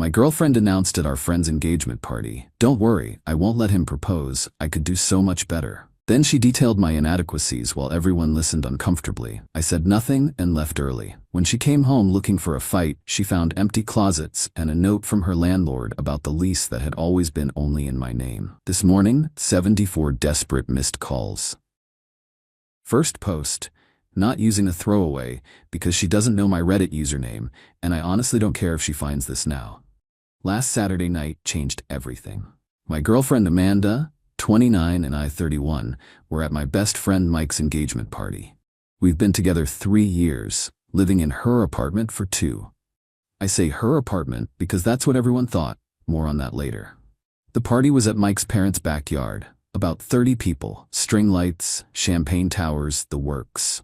My girlfriend announced at our friend's engagement party. Don't worry, I won't let him propose. I could do so much better. Then she detailed my inadequacies while everyone listened uncomfortably. I said nothing and left early. When she came home looking for a fight, she found empty closets and a note from her landlord about the lease that had always been only in my name. This morning, 74 desperate missed calls. First post, not using a throwaway because she doesn't know my Reddit username, and I honestly don't care if she finds this now. Last Saturday night changed everything. My girlfriend Amanda, 29, and I, 31, were at my best friend Mike's engagement party. We've been together 3 years, living in her apartment for 2. I say her apartment because that's what everyone thought. More on that later. The party was at Mike's parents' backyard. About 30 people, string lights, champagne towers, the works.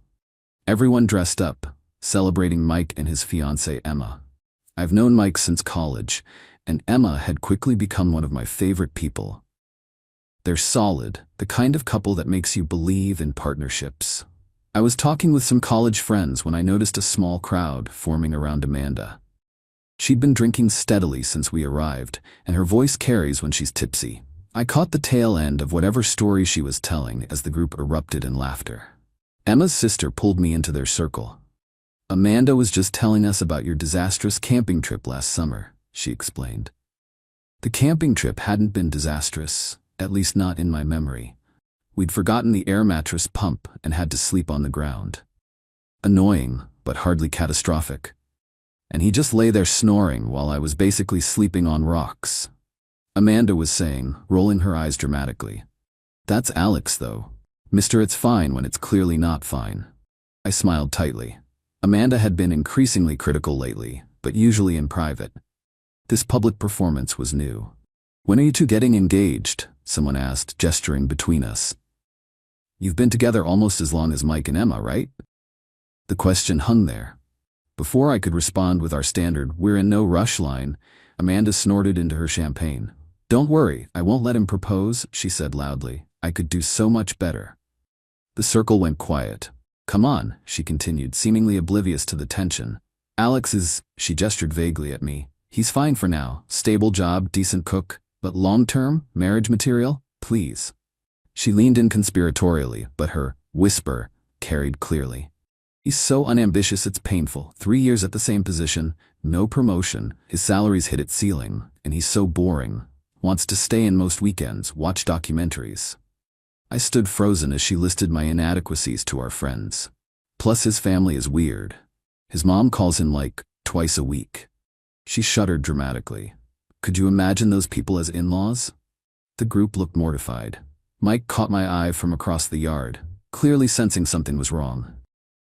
Everyone dressed up, celebrating Mike and his fiancée Emma. I've known Mike since college, and Emma had quickly become one of my favorite people. They're solid, the kind of couple that makes you believe in partnerships. I was talking with some college friends when I noticed a small crowd forming around Amanda. She'd been drinking steadily since we arrived, and her voice carries when she's tipsy. I caught the tail end of whatever story she was telling as the group erupted in laughter. Emma's sister pulled me into their circle. Amanda was just telling us about your disastrous camping trip last summer, she explained. The camping trip hadn't been disastrous, at least not in my memory. We'd forgotten the air mattress pump and had to sleep on the ground. Annoying, but hardly catastrophic. And he just lay there snoring while I was basically sleeping on rocks. Amanda was saying, rolling her eyes dramatically. That's Alex, though. Mister, it's fine when it's clearly not fine. I smiled tightly. Amanda had been increasingly critical lately, but usually in private. This public performance was new. When are you two getting engaged? Someone asked, gesturing between us. You've been together almost as long as Mike and Emma, right? The question hung there. Before I could respond with our standard "we're in no rush" line, Amanda snorted into her champagne. Don't worry, I won't let him propose, she said loudly. I could do so much better. The circle went quiet. Come on, she continued, seemingly oblivious to the tension. Alex is, she gestured vaguely at me. He's fine for now, stable job, decent cook, but long-term, marriage material, please. She leaned in conspiratorially, but her whisper carried clearly. He's so unambitious it's painful. 3 years at the same position, no promotion, his salary's hit its ceiling, and he's so boring. Wants to stay in most weekends, watch documentaries. I stood frozen as she listed my inadequacies to our friends. Plus his family is weird. His mom calls him like twice a week. She shuddered dramatically. Could you imagine those people as in-laws? The group looked mortified. Mike caught my eye from across the yard, clearly sensing something was wrong.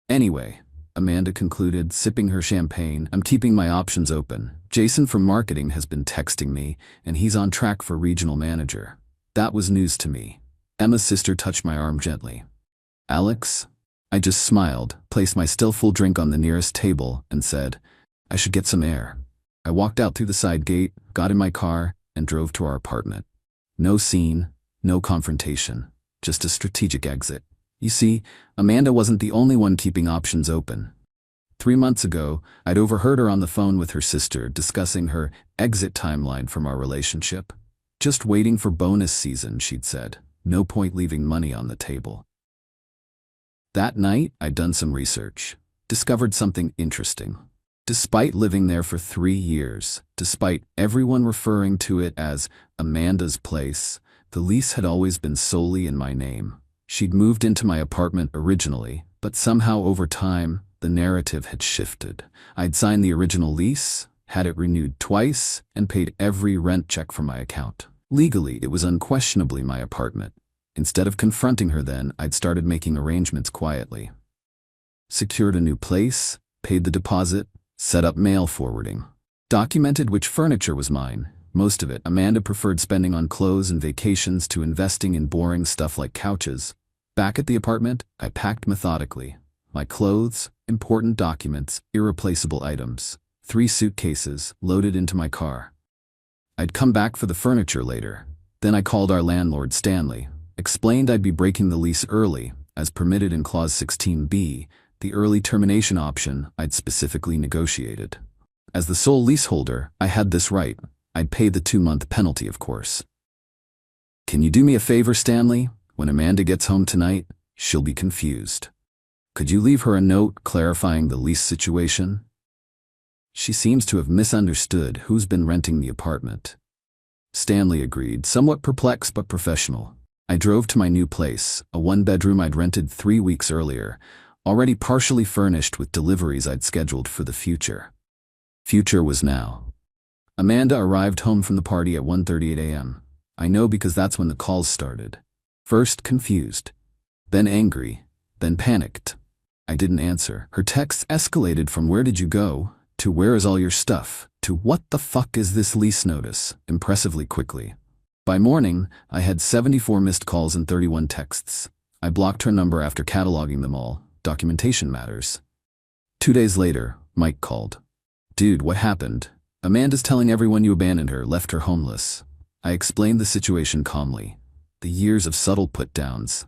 Anyway, Amanda concluded, sipping her champagne, I'm keeping my options open. Jason from marketing has been texting me, and he's on track for regional manager. That was news to me. Emma's sister touched my arm gently. Alex? I just smiled, placed my still full drink on the nearest table, and said, I should get some air. I walked out through the side gate, got in my car, and drove to our apartment. No scene, no confrontation, just a strategic exit. You see, Amanda wasn't the only one keeping options open. 3 months ago, I'd overheard her on the phone with her sister discussing her exit timeline from our relationship. Just waiting for bonus season, she'd said. No point leaving money on the table. That night, I'd done some research. Discovered something interesting. Despite living there for 3 years, despite everyone referring to it as Amanda's place, the lease had always been solely in my name. She'd moved into my apartment originally, but somehow over time, the narrative had shifted. I'd signed the original lease, had it renewed twice, and paid every rent check from my account. Legally, it was unquestionably my apartment. Instead of confronting her then, I'd started making arrangements quietly. Secured a new place, paid the deposit, set up mail forwarding. Documented which furniture was mine. Most of it, Amanda preferred spending on clothes and vacations to investing in boring stuff like couches. Back at the apartment, I packed methodically. My clothes, important documents, irreplaceable items. 3 suitcases loaded into my car. I'd come back for the furniture later. Then I called our landlord, Stanley. Explained I'd be breaking the lease early, as permitted in Clause 16B, the early termination option I'd specifically negotiated. As the sole leaseholder, I had this right. I'd pay the 2-month penalty, of course. Can you do me a favor, Stanley? When Amanda gets home tonight, she'll be confused. Could you leave her a note clarifying the lease situation? She seems to have misunderstood who's been renting the apartment. Stanley agreed, somewhat perplexed but professional. I drove to my new place, a 1-bedroom I'd rented 3 weeks earlier, already partially furnished with deliveries I'd scheduled for the future. Future was now. Amanda arrived home from the party at 1:38 a.m. I know because that's when the calls started. First confused, then angry, then panicked. I didn't answer. Her texts escalated from "where did you go?" to "where is all your stuff?" to "what the fuck is this lease notice?" impressively quickly. By morning, I had 74 missed calls and 31 texts. I blocked her number after cataloging them all. Documentation matters. 2 days later, Mike called. "Dude, what happened? Amanda's telling everyone you abandoned her, left her homeless." I explained the situation calmly. The years of subtle put-downs.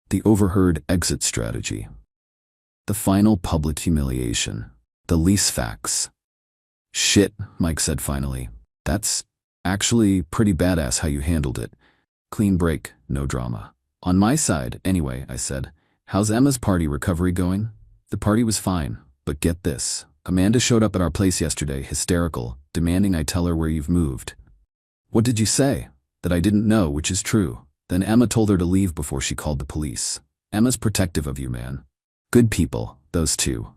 The overheard exit strategy. The final public humiliation. The lease facts. "Shit," Mike said finally. "That's actually pretty badass how you handled it. Clean break, no drama." "On my side, anyway," I said. "How's Emma's party recovery going?" "The party was fine, but get this. Amanda showed up at our place yesterday, hysterical, demanding I tell her where you've moved." "What did you say?" "That I didn't know, which is true. Then Emma told her to leave before she called the police. Emma's protective of you, man. Good people, those two."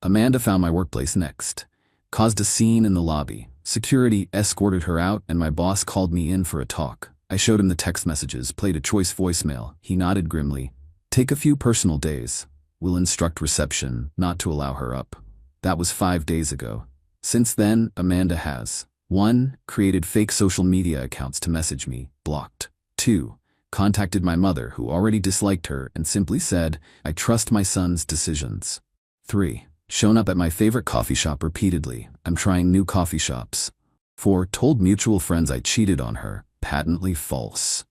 Amanda found my workplace next. Caused a scene in the lobby. Security escorted her out and my boss called me in for a talk. I showed him the text messages, played a choice voicemail. He nodded grimly. "Take a few personal days. We'll instruct reception not to allow her up." That was 5 days ago. Since then, Amanda has 1. Created fake social media accounts to message me, blocked. 2. Contacted my mother, who already disliked her, and simply said, "I trust my son's decisions." 3. Shown up at my favorite coffee shop repeatedly. "I'm trying new coffee shops." 4. Told mutual friends I cheated on her. Patently false.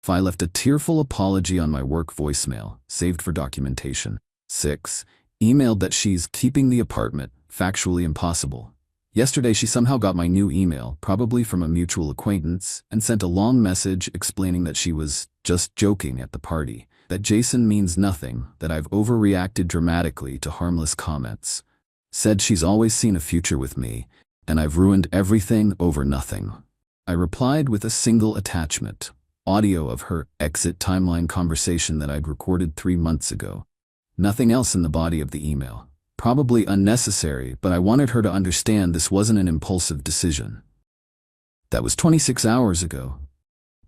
5. Left a tearful apology on my work voicemail, saved for documentation. 6. Emailed that she's keeping the apartment. Factually impossible. Yesterday she somehow got my new email, probably from a mutual acquaintance, and sent a long message explaining that she was just joking at the party, that Jason means nothing, that I've overreacted dramatically to harmless comments. Said she's always seen a future with me, and I've ruined everything over nothing. I replied with a single attachment, audio of her exit timeline conversation that I'd recorded 3 months ago. Nothing else in the body of the email. Probably unnecessary, but I wanted her to understand this wasn't an impulsive decision. That was 26 hours ago.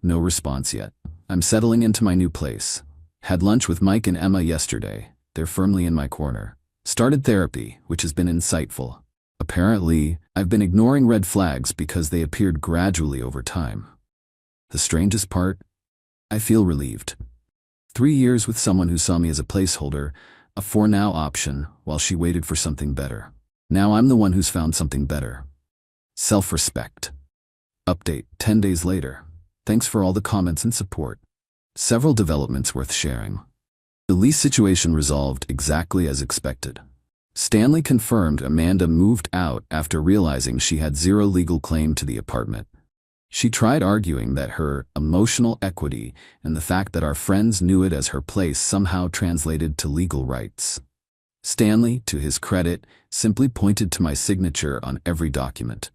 No response yet. I'm settling into my new place. Had lunch with Mike and Emma yesterday. They're firmly in my corner. Started therapy, which has been insightful. Apparently, I've been ignoring red flags because they appeared gradually over time. The strangest part? I feel relieved. 3 years with someone who saw me as a placeholder, a for now option, while she waited for something better. Now I'm the one who's found something better. Self-respect. Update 10 days later. Thanks for all the comments and support. Several developments worth sharing. The lease situation resolved exactly as expected. Stanley confirmed Amanda moved out after realizing she had zero legal claim to the apartment. She tried arguing that her emotional equity and the fact that our friends knew it as her place somehow translated to legal rights. Stanley, to his credit, simply pointed to my signature on every document.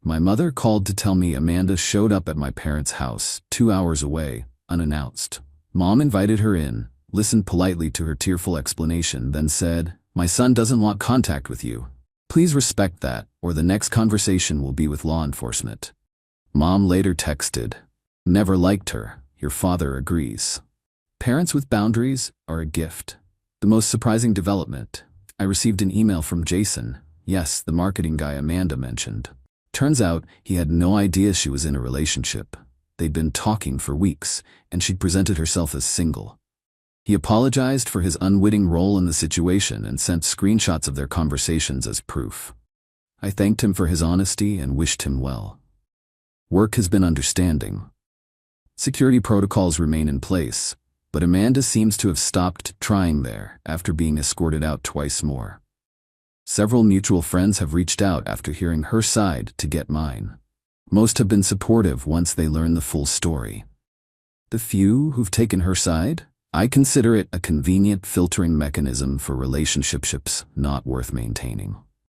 My mother called to tell me Amanda showed up at my parents' house, 2 hours away, unannounced. Mom invited her in, listened politely to her tearful explanation, then said, "My son doesn't want contact with you. Please respect that, or the next conversation will be with law enforcement." Mom later texted, "Never liked her. Your father agrees." Parents with boundaries are a gift. The most surprising development. I received an email from Jason, yes, the marketing guy Amanda mentioned. Turns out he had no idea she was in a relationship. They'd been talking for weeks, and she'd presented herself as single. He apologized for his unwitting role in the situation and sent screenshots of their conversations as proof. I thanked him for his honesty and wished him well. Work has been understanding. Security protocols remain in place, but Amanda seems to have stopped trying there after being escorted out twice more. Several mutual friends have reached out after hearing her side to get mine. Most have been supportive once they learn the full story. The few who've taken her side, I consider it a convenient filtering mechanism for relationships not worth maintaining.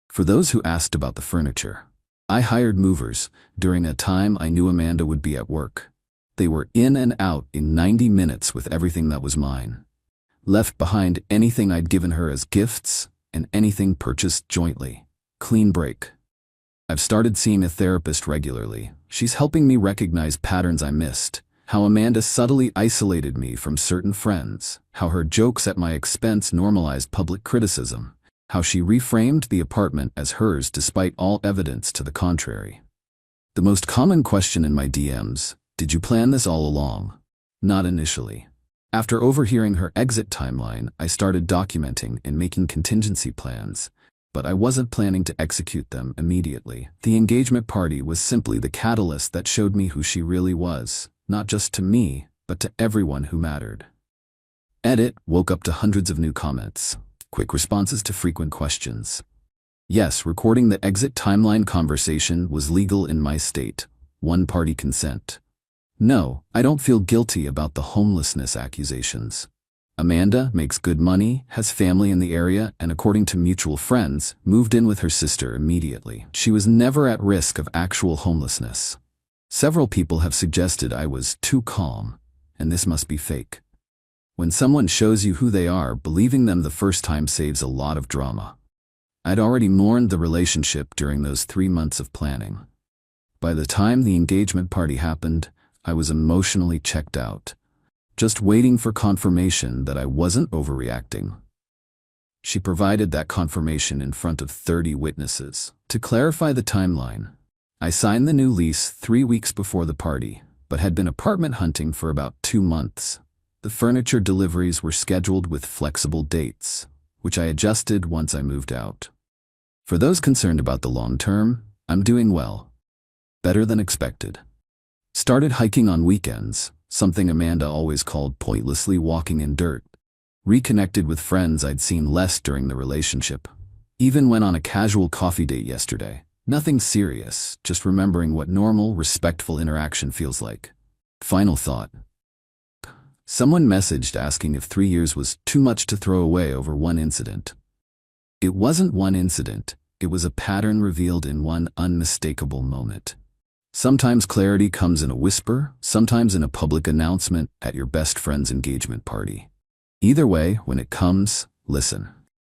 For those who asked about the furniture, I hired movers during a time I knew Amanda would be at work. They were in and out in 90 minutes with everything that was mine. Left behind anything I'd given her as gifts and anything purchased jointly. Clean break. I've started seeing a therapist regularly. She's helping me recognize patterns I missed. How Amanda subtly isolated me from certain friends. How her jokes at my expense normalized public criticism. How she reframed the apartment as hers despite all evidence to the contrary. The most common question in my DMs: did you plan this all along? Not initially. After overhearing her exit timeline, I started documenting and making contingency plans, but I wasn't planning to execute them immediately. The engagement party was simply the catalyst that showed me who she really was, not just to me, but to everyone who mattered. Edit woke up to hundreds of new comments. Quick responses to frequent questions. Yes, recording the exit timeline conversation was legal in my state. One-party consent. No, I don't feel guilty about the homelessness accusations. Amanda makes good money, has family in the area, and according to mutual friends, moved in with her sister immediately. She was never at risk of actual homelessness. Several people have suggested I was too calm, and this must be fake. When someone shows you who they are, believing them the first time saves a lot of drama. I'd already mourned the relationship during those 3 months of planning. By the time the engagement party happened, I was emotionally checked out, just waiting for confirmation that I wasn't overreacting. She provided that confirmation in front of 30 witnesses. To clarify the timeline, I signed the new lease 3 weeks before the party, but had been apartment hunting for about 2 months. The furniture deliveries were scheduled with flexible dates, which I adjusted once I moved out. For those concerned about the long term, I'm doing well. Better than expected. Started hiking on weekends, something Amanda always called pointlessly walking in dirt. Reconnected with friends I'd seen less during the relationship. Even went on a casual coffee date yesterday. Nothing serious, just remembering what normal, respectful interaction feels like. Final thought. Someone messaged asking if 3 years was too much to throw away over one incident. It wasn't one incident, it was a pattern revealed in one unmistakable moment. Sometimes clarity comes in a whisper, sometimes in a public announcement at your best friend's engagement party. Either way, when it comes, listen.